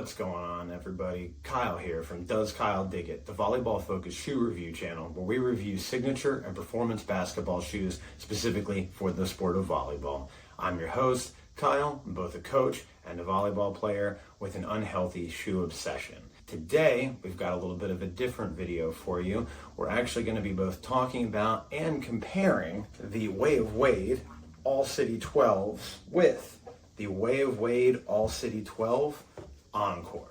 What's going on, everybody? Kyle here from Does Kyle Dig It, the volleyball-focused shoe review channel where we review signature and performance basketball shoes specifically for the sport of volleyball. I'm your host, Kyle. I'm both a coach and a volleyball player with an unhealthy shoe obsession. Today, we've got a little bit of a different video for you. We're actually going to be both talking about and comparing the Way of Wade All-City 12s with the Way of Wade All-City 12 Encore.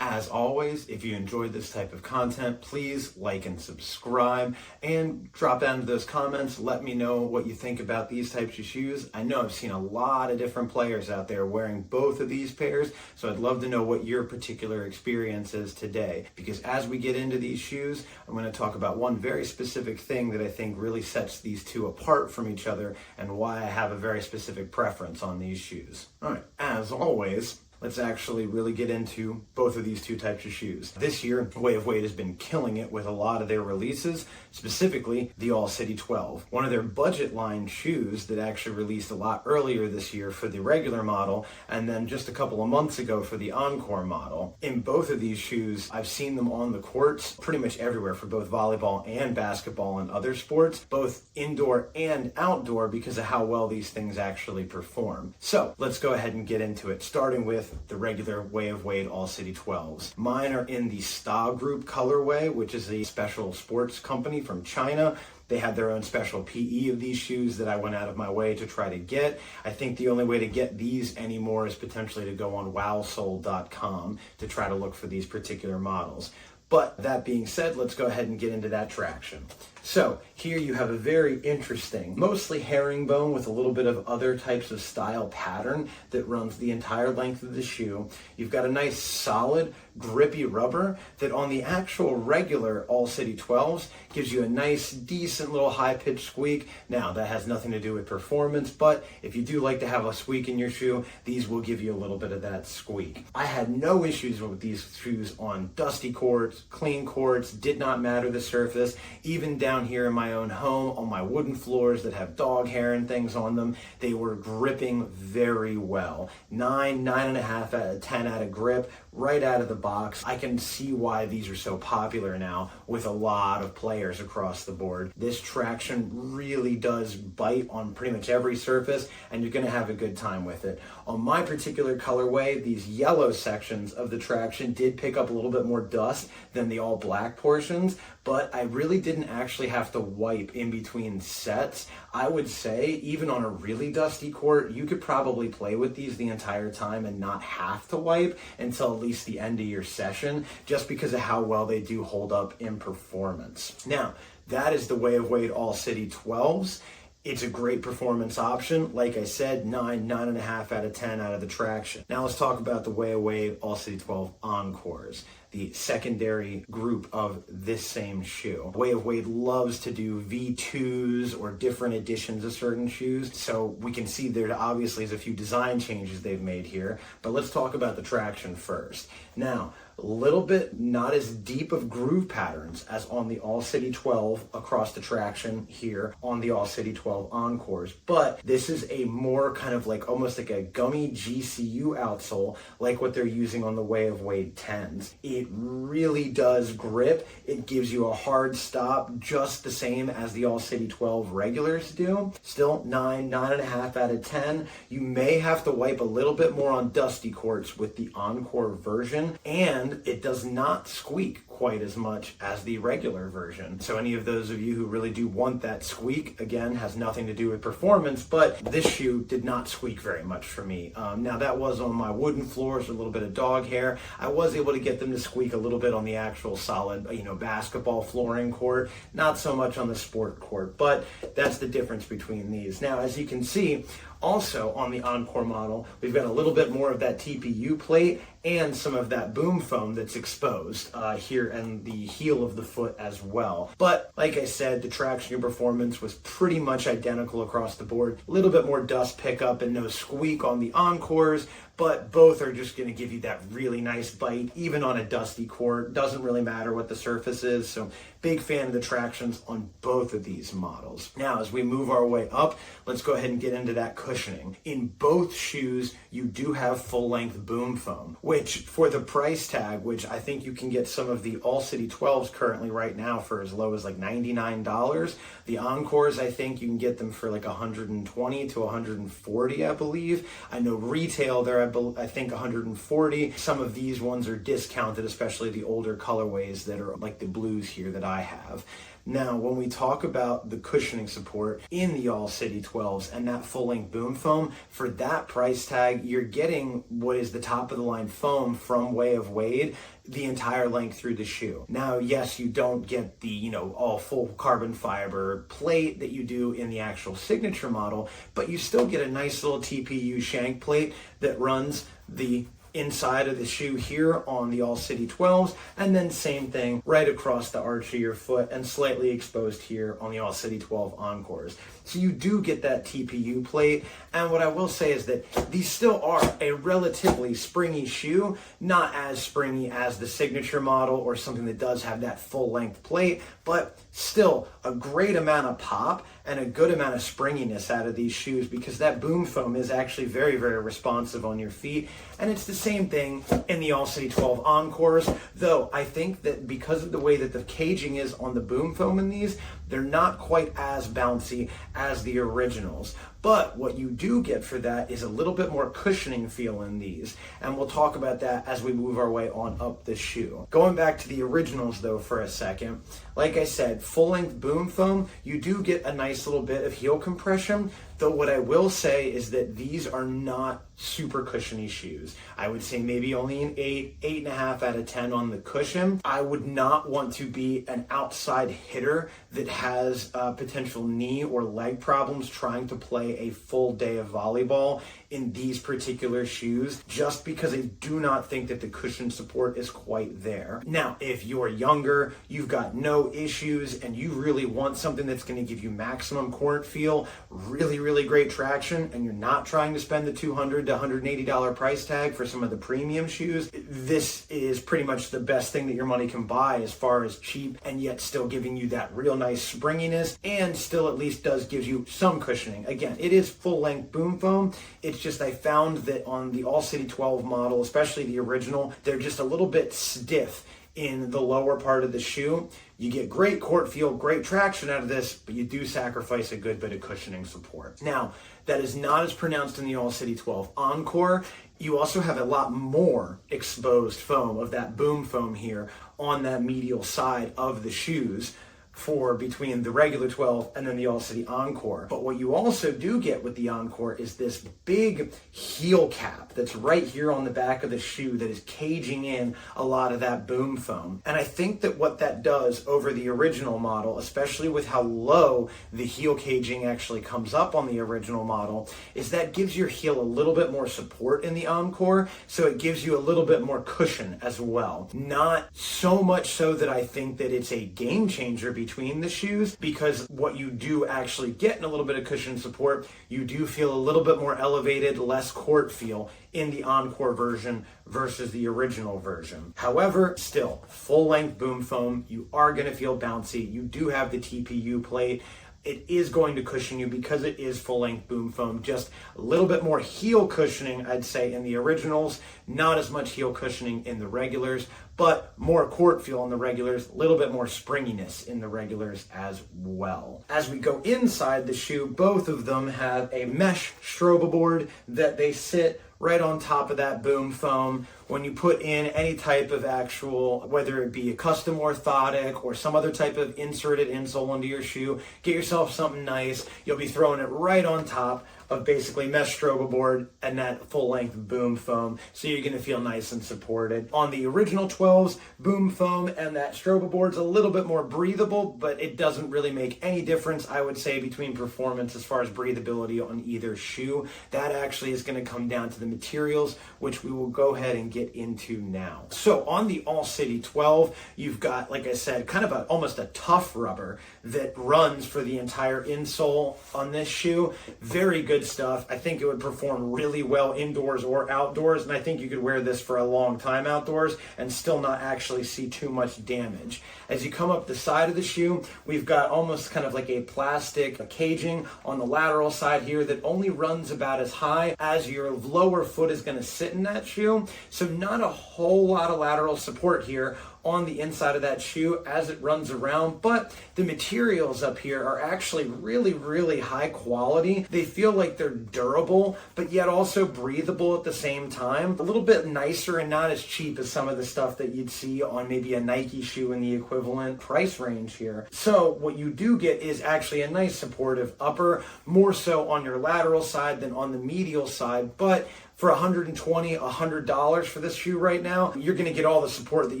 As always, if you enjoyed this type of content, please like and subscribe and drop down to those comments. Let me know what you think about these types of shoes. I know I've seen a lot of different players out there wearing both of these pairs, so I'd love to know what your particular experience is today. Because as we get into these shoes, I'm going to talk about one very specific thing that I think really sets these two apart from each other and why I have a very specific preference on these shoes. All right, as always, let's actually really get into both of these two types of shoes. This year, Way of Wade has been killing it with a lot of their releases, specifically the All-City 12. One of their budget line shoes that actually released a lot earlier this year for the regular model, and then just a couple of months ago for the Encore model. In both of these shoes, I've seen them on the courts pretty much everywhere for both volleyball and basketball and other sports, both indoor and outdoor because of how well these things actually perform. So let's go ahead and get into it, starting with the regular Way of Wade All-City 12s. Mine are in the Star Group colorway, which is a special sports company from China. They had their own special PE of these shoes that I went out of my way to try to get. I think the only way to get these anymore is potentially to go on wowsole.com to try to look for these particular models. But that being said, let's go ahead and get into that traction. So here you have a very interesting, mostly herringbone with a little bit of other types of style pattern that runs the entire length of the shoe. You've got a nice solid grippy rubber that on the actual regular All-City 12s gives you a nice decent little high-pitched squeak. Now that has nothing to do with performance, but if you do like to have a squeak in your shoe, these will give you a little bit of that squeak. I had no issues with these shoes on dusty courts, clean courts, did not matter the surface, even down here in my own home on my wooden floors that have dog hair and things on them, they were gripping very well. 9.5 out of 10 out of grip, right out of the box. I can see why these are so popular now with a lot of players across the board. This traction really does bite on pretty much every surface and you're going to have a good time with it. On my particular colorway, these yellow sections of the traction did pick up a little bit more dust than the all black portions, but I really didn't actually have to wipe in between sets. I would say even on a really dusty court, you could probably play with these the entire time and not have to wipe until at least the end of your session, just because of how well they do hold up in performance. Now, that is the Way of Wade All-City 12s. It's a great performance option. Like I said, 9.5 out of 10 out of the traction. Now let's talk about the Way of Wade All-City 12 Encores, the secondary group of this same shoe. Way of Wade loves to do V2s or different editions of certain shoes, so we can see there obviously is a few design changes they've made here, but let's talk about the traction first. Now, a little bit not as deep of groove patterns as on the All-City 12 across the traction here on the All-City 12 Encores, but this is a more kind of like almost like a gummy GCU outsole like what they're using on the Way of Wade 10s. It really does grip. It gives you a hard stop just the same as the All-City 12 regulars do. Still 9.5 out of 10. You may have to wipe a little bit more on dusty courts with the Encore version, and it does not squeak quite as much as the regular version. So any of those of you who really do want that squeak, again, has nothing to do with performance, but this shoe did not squeak very much for me. Now that was on my wooden floors with a little bit of dog hair. I was able to get them to squeak a little bit on the actual solid, basketball flooring court, not so much on the sport court, but that's the difference between these. Now, as you can see, also on the Encore model, we've got a little bit more of that TPU plate and some of that boom foam that's exposed here and the heel of the foot as well. But like I said, the traction and performance was pretty much identical across the board. A little bit more dust pickup and no squeak on the Encores, but both are just going to give you that really nice bite, even on a dusty court. Doesn't really matter what the surface is, so Big fan of the tractions on both of these models. Now, as we move our way up, let's go ahead and get into that cushioning. In both shoes, you do have full-length boom foam, which for the price tag, which I think you can get some of the All City 12s currently right now for as low as like $99. The Encores, I think you can get them for like $120 to $140, I believe. I know retail there, I think $140. Some of these ones are discounted, especially the older colorways that are like the blues here that I have. Now, when we talk about the cushioning support in the All City 12s and that full-length boom foam, for that price tag, you're getting what is the top of the line foam from Way of Wade the entire length through the shoe. Now, yes, you don't get the, all full carbon fiber plate that you do in the actual signature model, but you still get a nice little TPU shank plate that runs the inside of the shoe here on the All City 12s, and then same thing right across the arch of your foot and slightly exposed here on the All City 12 Encores. So you do get that TPU plate, and what I will say is that these still are a relatively springy shoe, not as springy as the signature model or something that does have that full length plate, but still a great amount of pop and a good amount of springiness out of these shoes because that boom foam is actually very, very responsive on your feet. And it's the same thing in the All City 12 Encores, though I think that because of the way that the caging is on the boom foam in these, they're not quite as bouncy as the originals. But what you do get for that is a little bit more cushioning feel in these. And we'll talk about that as we move our way on up the shoe. Going back to the originals though for a second, like I said, full length boom foam, you do get a nice little bit of heel compression. Though what I will say is that these are not super cushiony shoes. I would say maybe only an 8.5 out of 10 on the cushion. I would not want to be an outside hitter that has potential knee or leg problems trying to play a full day of volleyball in these particular shoes, just because I do not think that the cushion support is quite there. Now, if you're younger, you've got no issues, and you really want something that's going to give you maximum court feel, really great traction, and you're not trying to spend the $200 to $180 price tag for some of the premium shoes, this is pretty much the best thing that your money can buy as far as cheap and yet still giving you that real nice springiness and still at least gives you some cushioning. Again, it is full length boom foam. It's just I found that on the All City 12 model, especially the original, they're just a little bit stiff in the lower part of the shoe. You get great court feel, great traction out of this, but you do sacrifice a good bit of cushioning support. Now, that is not as pronounced in the All City 12 Encore. You also have a lot more exposed foam of that boom foam here on that medial side of the shoes for between the regular 12 and then the All City Encore. But what you also do get with the Encore is this big heel cap that's right here on the back of the shoe that is caging in a lot of that boom foam. And I think that what that does over the original model, especially with how low the heel caging actually comes up on the original model, is that gives your heel a little bit more support in the Encore, so it gives you a little bit more cushion as well. Not so much so that I think that it's a game changer between the shoes, because what you do actually get in a little bit of cushion support, you do feel a little bit more elevated, less court feel in the Encore version versus the original version. However, still, full-length boom foam, you are going to feel bouncy. You do have the TPU plate. It is going to cushion you because it is full-length boom foam. Just a little bit more heel cushioning, I'd say, in the originals. Not as much heel cushioning in the regulars, but more court feel in the regulars. A little bit more springiness in the regulars as well. As we go inside the shoe, both of them have a mesh strobe board that they sit right on top of that boom foam. When you put in any type of actual, whether it be a custom orthotic or some other type of inserted insole into your shoe, get yourself something nice. You'll be throwing it right on top of basically mesh strobe board and that full-length boom foam, so you're going to feel nice and supported. On the original 12s, boom foam and that strobe board's a little bit more breathable, but it doesn't really make any difference, I would say, between performance as far as breathability on either shoe. That actually is going to come down to the materials, which we will go ahead and get get into now. So on the All City 12, you've got, like I said, kind of almost a tough rubber that runs for the entire insole on this shoe. Very good stuff. I think it would perform really well indoors or outdoors, and I think you could wear this for a long time outdoors and still not actually see too much damage. As you come up the side of the shoe, we've got almost kind of like a plastic caging on the lateral side here that only runs about as high as your lower foot is going to sit in that shoe. So not a whole lot of lateral support here on the inside of that shoe as it runs around, but the materials up here are actually really, really high quality. They feel like they're durable, but yet also breathable at the same time. A little bit nicer and not as cheap as some of the stuff that you'd see on maybe a Nike shoe in the equivalent price range here. So what you do get is actually a nice supportive upper, more so on your lateral side than on the medial side, but for $120, $100 for this shoe right now, you're going to get all the support that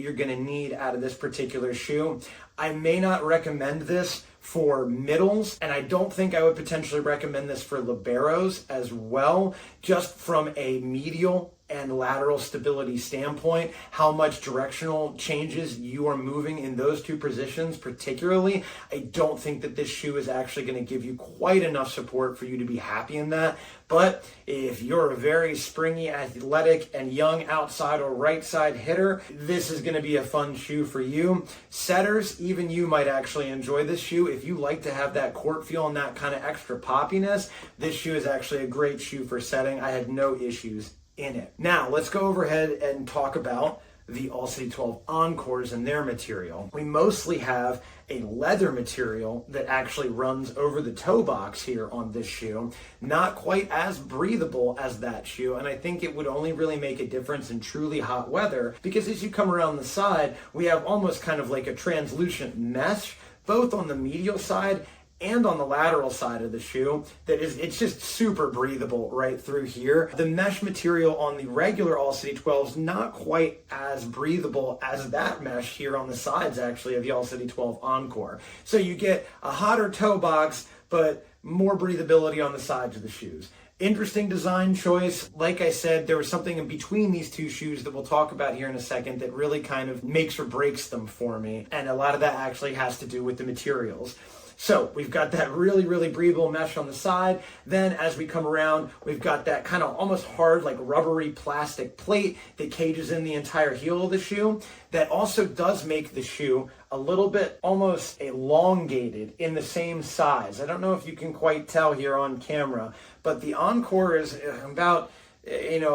you're going to need out of this particular shoe. I may not recommend this for middles, and I don't think I would potentially recommend this for liberos as well, just from a medial and lateral stability standpoint, how much directional changes you are moving in those two positions particularly. I don't think that this shoe is actually going to give you quite enough support for you to be happy in that. But if you're a very springy, athletic, and young outside or right side hitter, this is going to be a fun shoe for you. Setters, even you might actually enjoy this shoe. If you like to have that court feel and that kind of extra poppiness, this shoe is actually a great shoe for setting. I had no issues in it. Now, let's go overhead and talk about the All City 12 Encores and their material. We mostly have a leather material that actually runs over the toe box here on this shoe. Not quite as breathable as that shoe, and I think it would only really make a difference in truly hot weather, because as you come around the side, we have almost kind of like a translucent mesh, both on the medial side and on the lateral side of the shoe, it's just super breathable right through here. The mesh material on the regular All City 12 is not quite as breathable as that mesh here on the sides actually of the All City 12 Encore. So you get a hotter toe box, but more breathability on the sides of the shoes. Interesting design choice. Like I said, there was something in between these two shoes that we'll talk about here in a second that really kind of makes or breaks them for me. And a lot of that actually has to do with the materials. So we've got that really, really breathable mesh on the side. Then as we come around, we've got that kind of almost hard, like rubbery plastic plate that cages in the entire heel of the shoe. That also does make the shoe a little bit almost elongated in the same size. I don't know if you can quite tell here on camera, but the Encore is about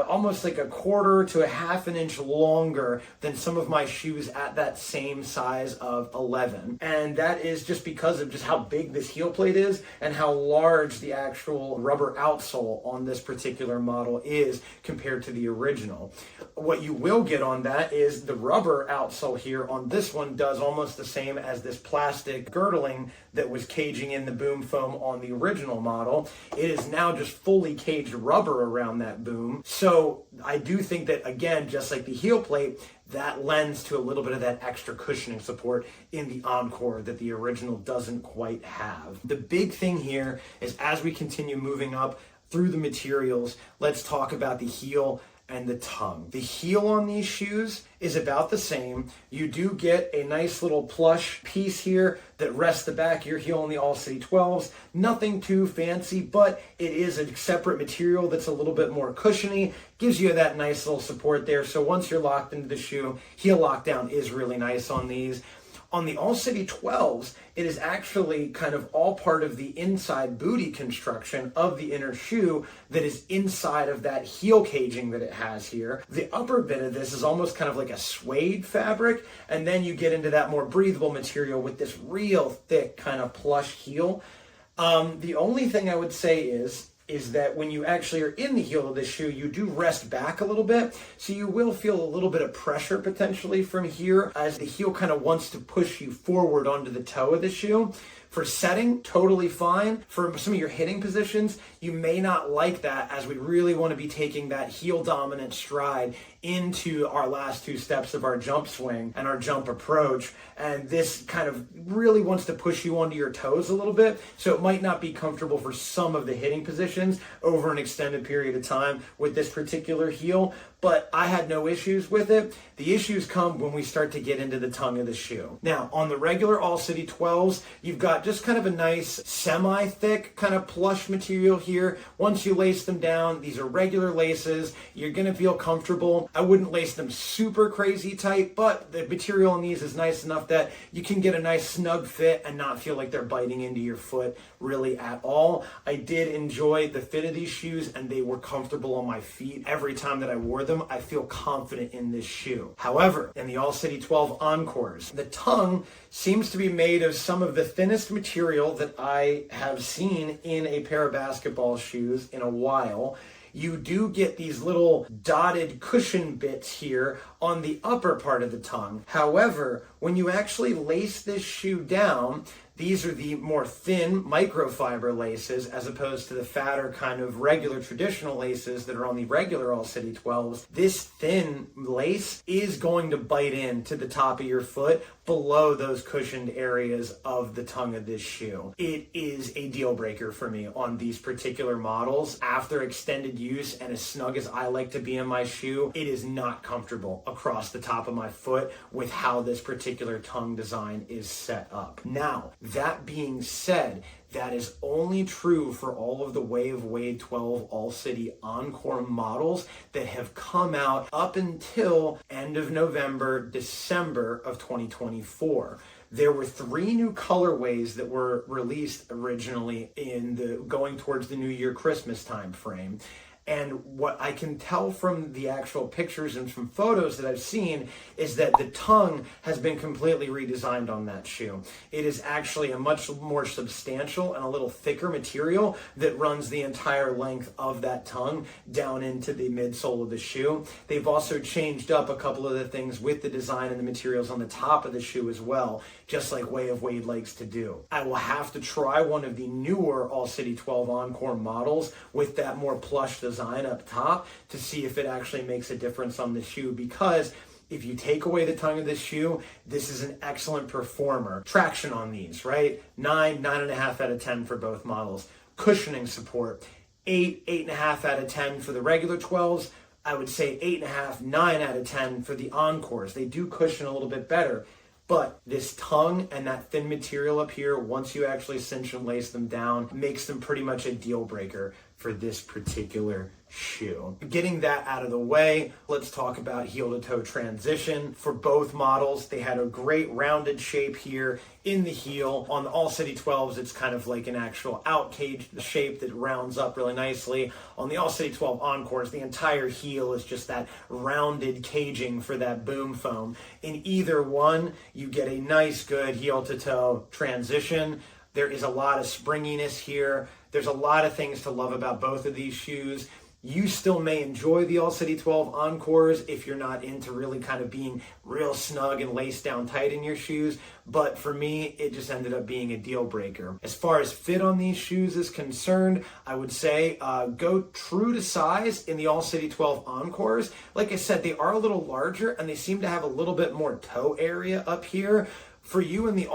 almost like a quarter to a half an inch longer than some of my shoes at that same size of 11. And that is just because of just how big this heel plate is and how large the actual rubber outsole on this particular model is compared to the original. What you will get on that is the rubber outsole here on this one does almost the same as this plastic girdling that was caging in the boom foam on the original model. It is now just fully caged rubber around that boom. So I do think that, again, just like the heel plate, that lends to a little bit of that extra cushioning support in the Encore that the original doesn't quite have. The big thing here is as we continue moving up through the materials, let's talk about the heel and the tongue. The heel on these shoes is about the same. You do get a nice little plush piece here that rests the back of your heel on the All City 12s. Nothing too fancy, but it is a separate material that's a little bit more cushiony. Gives you that nice little support there. So once you're locked into the shoe, heel lockdown is really nice on these. On the All City 12s, it is actually kind of all part of the inside booty construction of the inner shoe that is inside of that heel caging that it has here. The upper bit of this is almost kind of like a suede fabric, and then you get into that more breathable material with this real thick kind of plush heel. The only thing I would say is that when you actually are in the heel of the shoe, you do rest back a little bit. So you will feel a little bit of pressure potentially from here as the heel kind of wants to push you forward onto the toe of the shoe. For setting, totally fine. For some of your hitting positions, you may not like that, as we really want to be taking that heel dominant stride into our last two steps of our jump swing and our jump approach. And this kind of really wants to push you onto your toes a little bit. So it might not be comfortable for some of the hitting positions over an extended period of time with this particular heel, but I had no issues with it. The issues come when we start to get into the tongue of the shoe. Now, on the regular All City 12s, you've got just kind of a nice semi-thick kind of plush material here. Once you lace them down, these are regular laces. You're gonna feel comfortable. I wouldn't lace them super crazy tight, but the material on these is nice enough that you can get a nice snug fit and not feel like they're biting into your foot really at all. I did enjoy the fit of these shoes, and they were comfortable on my feet. Every time that I wore them, I feel confident in this shoe. However, in the All City 12 Encores, the tongue seems to be made of some of the thinnest material that I have seen in a pair of basketball shoes in a while. You do get these little dotted cushion bits here on the upper part of the tongue. However, when you actually lace this shoe down, these are the more thin microfiber laces as opposed to the fatter kind of regular traditional laces that are on the regular All City 12s. This thin lace is going to bite into the top of your foot below those cushioned areas of the tongue of this shoe. It is a deal breaker for me on these particular models. After extended use and as snug as I like to be in my shoe, it is not comfortable across the top of my foot with how this particular tongue design is set up. Now, that being said, that is only true for all of the Way of Wade 12 All City Encore models that have come out up until end of November, December of 2024. There were 3 new colorways that were released originally in the going towards the New Year Christmas time frame. And what I can tell from the actual pictures and from photos that I've seen is that the tongue has been completely redesigned on that shoe. It is actually a much more substantial and a little thicker material that runs the entire length of that tongue down into the midsole of the shoe. They've also changed up a couple of the things with the design and the materials on the top of the shoe as well, just like Way of Wade likes to do. I will have to try one of the newer All City 12 Encore models with that more plush design up top to see if it actually makes a difference on the shoe, because if you take away the tongue of this shoe, this is an excellent performer. Traction on these, right? 9.5 out of 10 for both models. Cushioning support, 8.5 out of 10 for the regular 12s. I would say 8.5, 9 out of 10 for the Encores. They do cushion a little bit better. But this tongue and that thin material up here, once you actually cinch and lace them down, makes them pretty much a deal breaker for this particular shoe. Getting that out of the way, let's talk about heel to toe transition. For both models, they had a great rounded shape here in the heel. On the All City 12s, it's kind of like an actual out cage shape that rounds up really nicely. On the All City 12 Encores, the entire heel is just that rounded caging for that boom foam. In either one, you get a nice, good heel to toe transition. There is a lot of springiness here. There's a lot of things to love about both of these shoes. You still may enjoy the All City 12 Encores if you're not into really kind of being real snug and laced down tight in your shoes, but for me, it just ended up being a deal breaker. As far as fit on these shoes is concerned, I would say go true to size in the All City 12 Encores. Like I said, they are a little larger and they seem to have a little bit more toe area up here. For you in the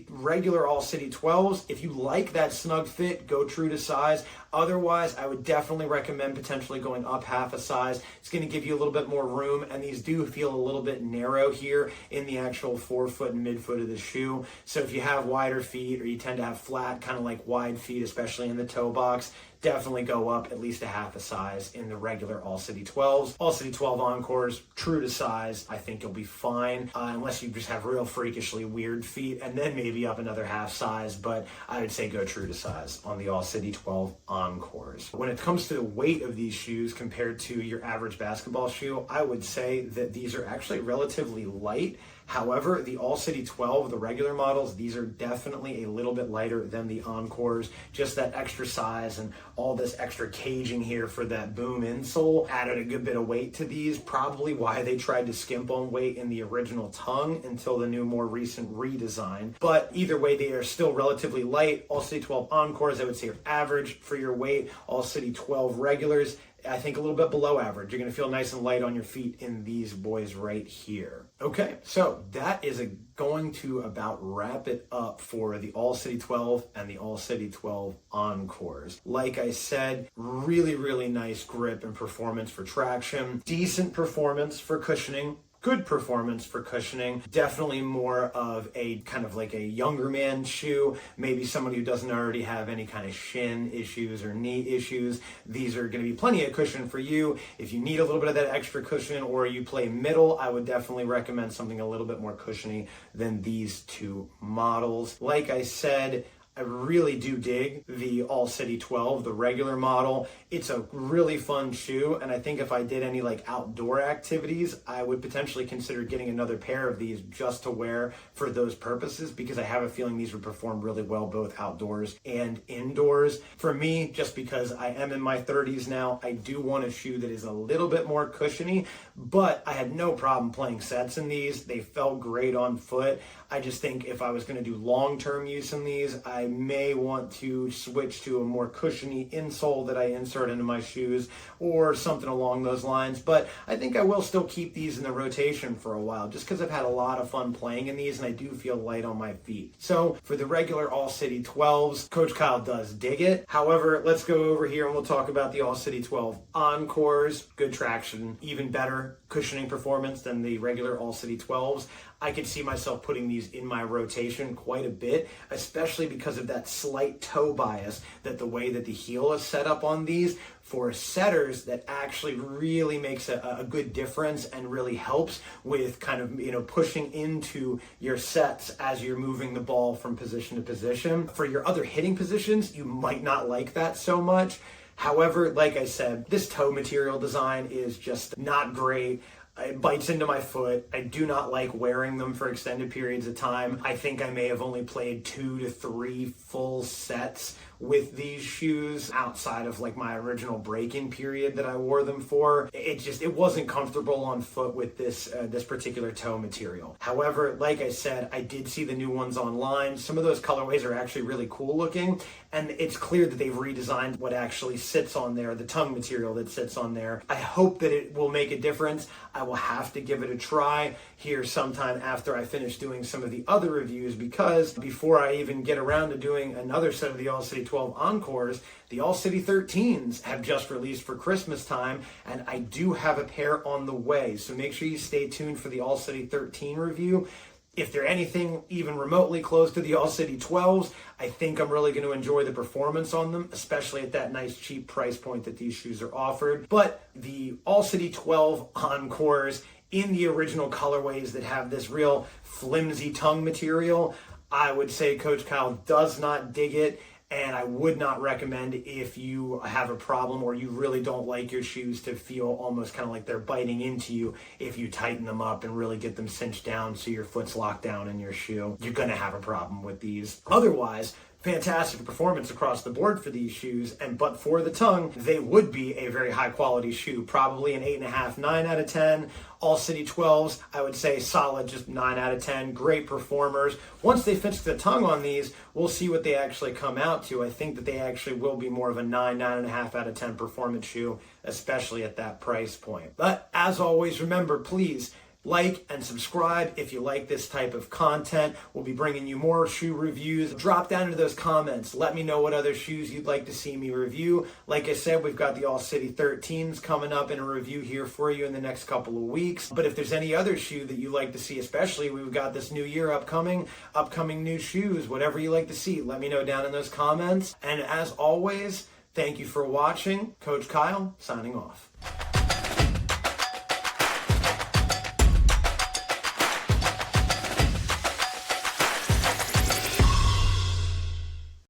regular All City 12s, if you like that snug fit, go true to size. Otherwise, I would definitely recommend potentially going up half a size. It's going to give you a little bit more room, and these do feel a little bit narrow here in the actual forefoot and midfoot of the shoe. So if you have wider feet or you tend to have flat, kind of like wide feet, especially in the toe box, definitely go up at least a half a size in the regular All City 12s. All City 12 Encores, true to size, I think you'll be fine, unless you just have real freakishly weird feet, and then maybe up another half size, but I would say go true to size on the All City 12 Encores. When it comes to the weight of these shoes compared to your average basketball shoe, I would say that these are actually relatively light. However, the All City 12, the regular models, these are definitely a little bit lighter than the Encores. Just that extra size and all this extra caging here for that boom insole added a good bit of weight to these. Probably why they tried to skimp on weight in the original tongue until the new, more recent redesign. But either way, they are still relatively light. All City 12 Encores, I would say, are average for your weight. All City 12 regulars, I think a little bit below average. You're going to feel nice and light on your feet in these boys right here. Okay, so that is going to about wrap it up for the All City 12 and the All City 12 Encores. Like I said, really, really nice grip and performance for traction, decent performance for cushioning, good performance for cushioning, definitely more of a kind of like a younger man shoe, maybe somebody who doesn't already have any kind of shin issues or knee issues. These are going to be plenty of cushion for you. If you need a little bit of that extra cushion or you play middle, I would definitely recommend something a little bit more cushiony than these two models. Like I said, I really do dig the All City 12, the regular model. It's a really fun shoe, and I think if I did any like outdoor activities, I would potentially consider getting another pair of these just to wear for those purposes, because I have a feeling these would perform really well both outdoors and indoors. For me, just because I am in my 30s now, I do want a shoe that is a little bit more cushiony, but I had no problem playing sets in these. They felt great on foot. I just think if I was going to do long-term use in these, I may want to switch to a more cushiony insole that I insert into my shoes or something along those lines. But I think I will still keep these in the rotation for a while, just because I've had a lot of fun playing in these and I do feel light on my feet. So for the regular All City 12s, Coach Kyle does dig it. However, let's go over here and we'll talk about the All City 12 Encores. Good traction, even better cushioning performance than the regular All City 12s. I could see myself putting these in my rotation quite a bit, especially because of that slight toe bias that the way that the heel is set up on these. For setters, that actually really makes a good difference and really helps with kind of, pushing into your sets as you're moving the ball from position to position. For your other hitting positions, you might not like that so much. However, like I said, this toe material design is just not great. It bites into my foot. I do not like wearing them for extended periods of time. I think I may have only played 2 to 3 full sets with these shoes outside of like my original break-in period that I wore them for. It wasn't comfortable on foot with this particular toe material. However, like I said, I did see the new ones online. Some of those colorways are actually really cool looking, and it's clear that they've redesigned what actually sits on there, the tongue material that sits on there. I hope that it will make a difference. I will have to give it a try here sometime after I finish doing some of the other reviews, because before I even get around to doing another set of the All City 12 Encores, the All City 13s have just released for Christmas time, and I do have a pair on the way. So make sure you stay tuned for the All City 13 review. If they're anything even remotely close to the All City 12s, I think I'm really going to enjoy the performance on them, especially at that nice cheap price point that these shoes are offered. But the All City 12 Encores in the original colorways that have this real flimsy tongue material, I would say Coach Kyle does not dig it. And I would not recommend if you have a problem or you really don't like your shoes to feel almost kind of like they're biting into you. If you tighten them up and really get them cinched down so your foot's locked down in your shoe, you're going to have a problem with these. Otherwise, fantastic performance across the board for these shoes, but for the tongue, they would be a very high quality shoe, probably an 8.5, 9 out of 10. All City 12s, I would say solid, just 9 out of 10, great performers. Once they fix the tongue on these, we'll see what they actually come out to. I think that they actually will be more of a 9, 9.5 out of 10 performance shoe, especially at that price point. But as always, remember, please, like and subscribe if you like this type of content. We'll be bringing you more shoe reviews. Drop down into those comments. Let me know what other shoes you'd like to see me review. Like I said, we've got the All City 13s coming up in a review here for you in the next couple of weeks. But if there's any other shoe that you like to see, especially we've got this new year upcoming new shoes, whatever you like to see, let me know down in those comments. And as always, thank you for watching. Coach Kyle, signing off.